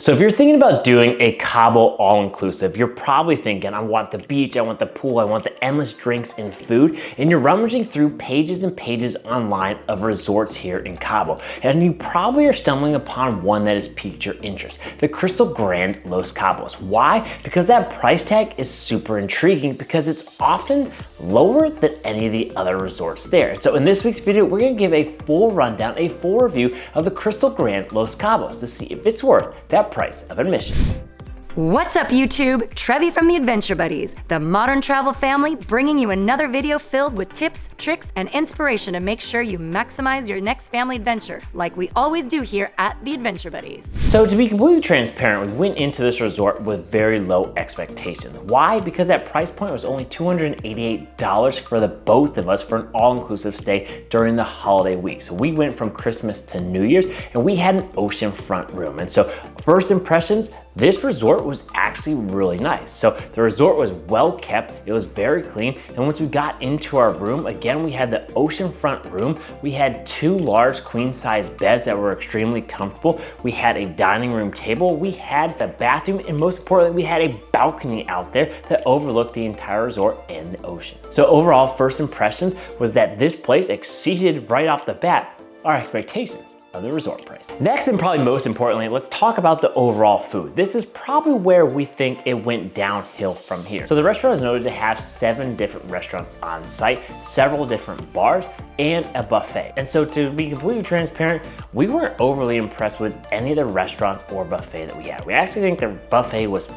So if you're thinking about doing a Cabo all-inclusive, you're probably thinking, I want the beach, I want the pool, I want the endless drinks and food, and you're rummaging through pages and pages online of resorts here in Cabo. And you probably are stumbling upon one that has piqued your interest, the Krystal Grand Los Cabos. Why? Because that price tag is super intriguing because it's often lower than any of the other resorts there. So in this week's video, we're gonna give a full rundown, a full review of the Krystal Grand Los Cabos to see if it's worth that price of admission. What's up YouTube? Trevi from the Adventure Buddies, the modern travel family, bringing you another video filled with tips, tricks, and inspiration to make sure you maximize your next family adventure, like we always do here at the Adventure Buddies. So to be completely transparent, we went into this resort with very low expectations. Why? Because that price point was only $288 for the both of us for an all-inclusive stay during the holiday week. So we went from Christmas to New Year's and we had an oceanfront room. And so first impressions, this resort was actually really nice. So the resort was well kept, it was very clean, and once we got into our room, again, we had the oceanfront room. We had two large queen-size beds that were extremely comfortable. We had a dining room table, we had a bathroom, and most importantly, we had a balcony out there that overlooked the entire resort and the ocean. So overall, first impressions was that this place exceeded right off the bat our expectations of the resort price. Next, and probably most importantly, let's talk about the overall food. This is probably where we think it went downhill from here. So the restaurant is noted to have 7 different restaurants on site, several different bars, and a buffet. And so to be completely transparent, we weren't overly impressed with any of the restaurants or buffet that we had. We actually think the buffet was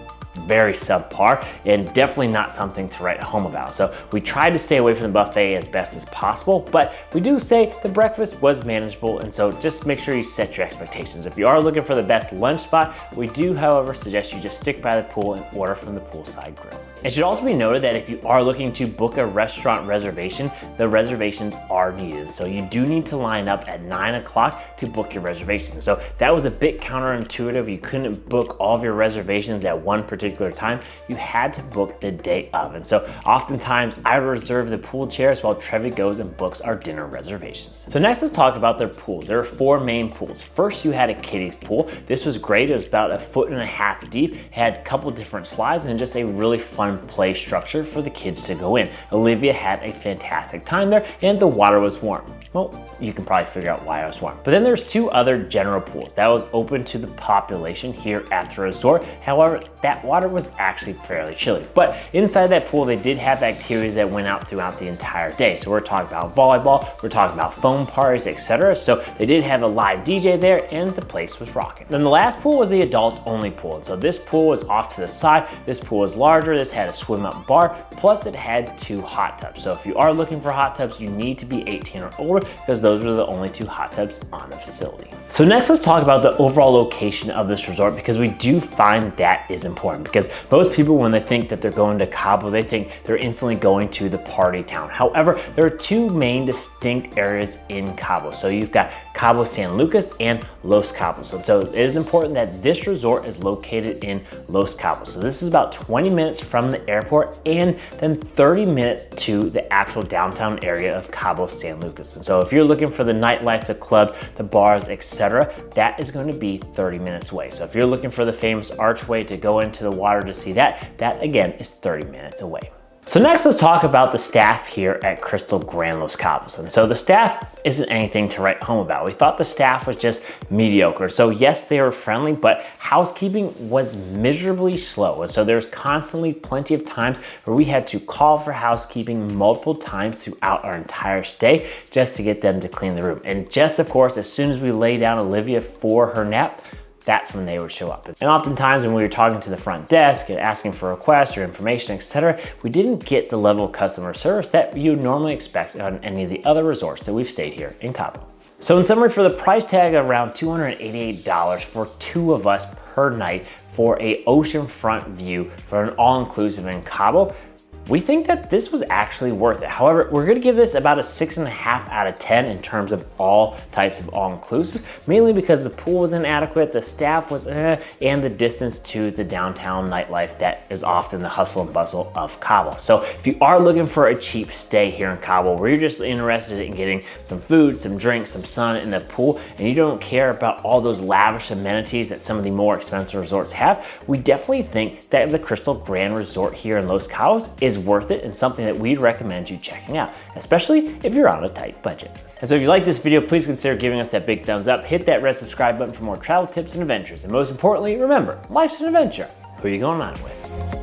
very subpar and definitely not something to write home about. So we tried to stay away from the buffet as best as possible, but we do say the breakfast was manageable, and so just make sure you set your expectations. If you are looking for the best lunch spot, we do, however, suggest you just stick by the pool and order from the poolside grill. It should also be noted that if you are looking to book a restaurant reservation, the reservations are needed. So you do need to line up at 9 o'clock to book your reservation. So that was a bit counterintuitive. You couldn't book all of your reservations at one particular time. You had to book the day of. And so oftentimes I reserve the pool chairs while Trevi goes and books our dinner reservations. So next, let's talk about their pools. There are 4 main pools. First, you had a kiddies pool. This was great. It was about 1.5 feet deep. It had a couple different slides and just a really fun play structure for the kids to go in. Olivia had a fantastic time there and the water was warm. Well, you can probably figure out why it was warm. But then there's 2 other general pools that was open to the population here at the resort. However, that water was actually fairly chilly. But inside that pool, they did have activities that went out throughout the entire day. So we're talking about volleyball, we're talking about foam parties, etc. So they did have a live DJ there and the place was rocking. Then the last pool was the adult only pool. And so this pool was off to the side. This pool was larger. This had a swim up bar, plus it had 2 hot tubs. So if you are looking for hot tubs, you need to be 18 or older because those are the only 2 hot tubs on the facility. So next, let's talk about the overall location of this resort because we do find that is important because most people, when they think that they're going to Cabo, they think they're instantly going to the party town. However, there are 2 main distinct areas in Cabo. So you've got Cabo San Lucas and Los Cabos. And so it is important that this resort is located in Los Cabos. So this is about 20 minutes from the airport and then 30 minutes to the actual downtown area of Cabo San Lucas. And so if you're looking for the nightlife, the clubs, the bars, etc., that is going to be 30 minutes away. So if you're looking for the famous archway to go into the water to see that, that again is 30 minutes away. So next, let's talk about the staff here at Krystal Grand Los Cabos. And so the staff isn't anything to write home about. We thought the staff was just mediocre. So yes, they were friendly, but housekeeping was miserably slow. And so there's constantly plenty of times where we had to call for housekeeping multiple times throughout our entire stay just to get them to clean the room. And just, of course, as soon as we lay down Olivia for her nap, that's when they would show up. And oftentimes when we were talking to the front desk and asking for requests or information, etc., we didn't get the level of customer service that you would normally expect on any of the other resorts that we've stayed here in Cabo. So in summary, for the price tag of around $288 for 2 of us per night for a oceanfront view for an all-inclusive in Cabo, we think that this was actually worth it. However, we're gonna give this about a 6.5 out of 10 in terms of all types of all-inclusives, mainly because the pool was inadequate, the staff was and the distance to the downtown nightlife that is often the hustle and bustle of Cabo. So if you are looking for a cheap stay here in Cabo, where you're just interested in getting some food, some drinks, some sun in the pool, and you don't care about all those lavish amenities that some of the more expensive resorts have, we definitely think that the Krystal Grand Resort here in Los Cabos is worth it and something that we'd recommend you checking out, especially if you're on a tight budget. And so if you like this video, please consider giving us that big thumbs up, hit that red subscribe button for more travel tips and adventures, and most importantly, remember, life's an adventure. Who are you going on with?